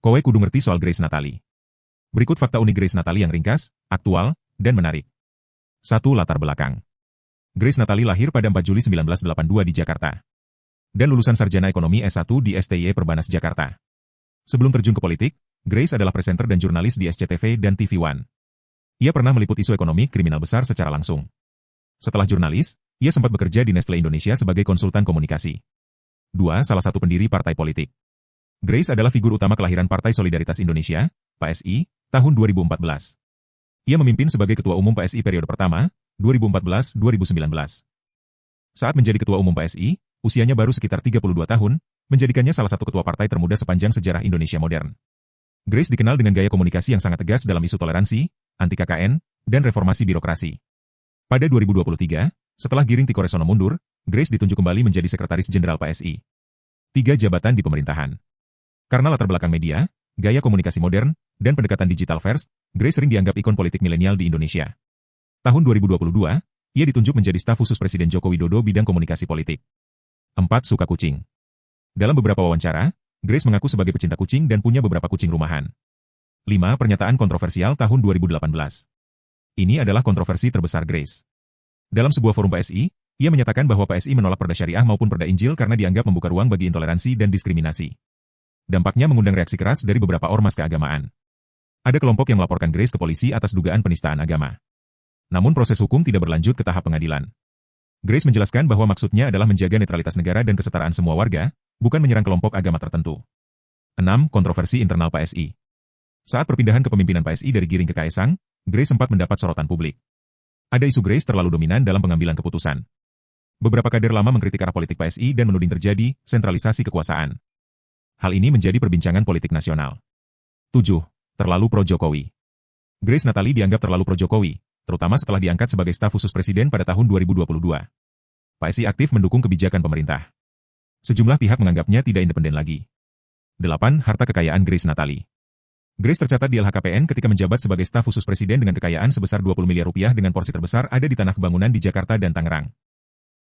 Kowe kudu ngerti soal Grace Natali. Berikut fakta unik Grace Natali yang ringkas, aktual, dan menarik. 1. Latar belakang. Grace Natali lahir pada 4 Juli 1982 di Jakarta. Dan lulusan sarjana ekonomi S1 di STIE Perbanas Jakarta. Sebelum terjun ke politik, Grace adalah presenter dan jurnalis di SCTV dan TV One. Ia pernah meliput isu ekonomi kriminal besar secara langsung. Setelah jurnalis, ia sempat bekerja di Nestle Indonesia sebagai konsultan komunikasi. 2. Salah satu pendiri partai politik. Grace adalah figur utama kelahiran Partai Solidaritas Indonesia, PSI, tahun 2014. Ia memimpin sebagai Ketua Umum PSI periode pertama, 2014-2019. Saat menjadi Ketua Umum PSI, usianya baru sekitar 32 tahun, menjadikannya salah satu ketua partai termuda sepanjang sejarah Indonesia modern. Grace dikenal dengan gaya komunikasi yang sangat tegas dalam isu toleransi, anti KKN, dan reformasi birokrasi. Pada 2023, setelah Giring Tikoresono mundur, Grace ditunjuk kembali menjadi Sekretaris Jenderal PSI. 3 jabatan di pemerintahan. Karena latar belakang media, gaya komunikasi modern, dan pendekatan digital first, Grace sering dianggap ikon politik milenial di Indonesia. Tahun 2022, ia ditunjuk menjadi staf khusus Presiden Joko Widodo bidang komunikasi politik. 4. Suka kucing. Dalam beberapa wawancara, Grace mengaku sebagai pecinta kucing dan punya beberapa kucing rumahan. 5. Pernyataan kontroversial tahun 2018. Ini adalah kontroversi terbesar Grace. Dalam sebuah forum PSI, ia menyatakan bahwa PSI menolak Perda Syariah maupun Perda Injil karena dianggap membuka ruang bagi intoleransi dan diskriminasi. Dampaknya mengundang reaksi keras dari beberapa ormas keagamaan. Ada kelompok yang melaporkan Grace ke polisi atas dugaan penistaan agama. Namun proses hukum tidak berlanjut ke tahap pengadilan. Grace menjelaskan bahwa maksudnya adalah menjaga netralitas negara dan kesetaraan semua warga, bukan menyerang kelompok agama tertentu. 6. Kontroversi internal PSI. Saat perpindahan kepemimpinan PSI dari Giring ke Kaesang, Grace sempat mendapat sorotan publik. Ada isu Grace terlalu dominan dalam pengambilan keputusan. Beberapa kader lama mengkritik arah politik PSI dan menuding terjadi sentralisasi kekuasaan. Hal ini menjadi perbincangan politik nasional. 7. Terlalu pro-Jokowi. Grace Natali dianggap terlalu pro-Jokowi, terutama setelah diangkat sebagai staf khusus presiden pada tahun 2022. PSI aktif mendukung kebijakan pemerintah. Sejumlah pihak menganggapnya tidak independen lagi. 8. Harta kekayaan Grace Natali. Grace tercatat di LHKPN ketika menjabat sebagai staf khusus presiden dengan kekayaan sebesar 20 miliar rupiah dengan porsi terbesar ada di tanah bangunan di Jakarta dan Tangerang.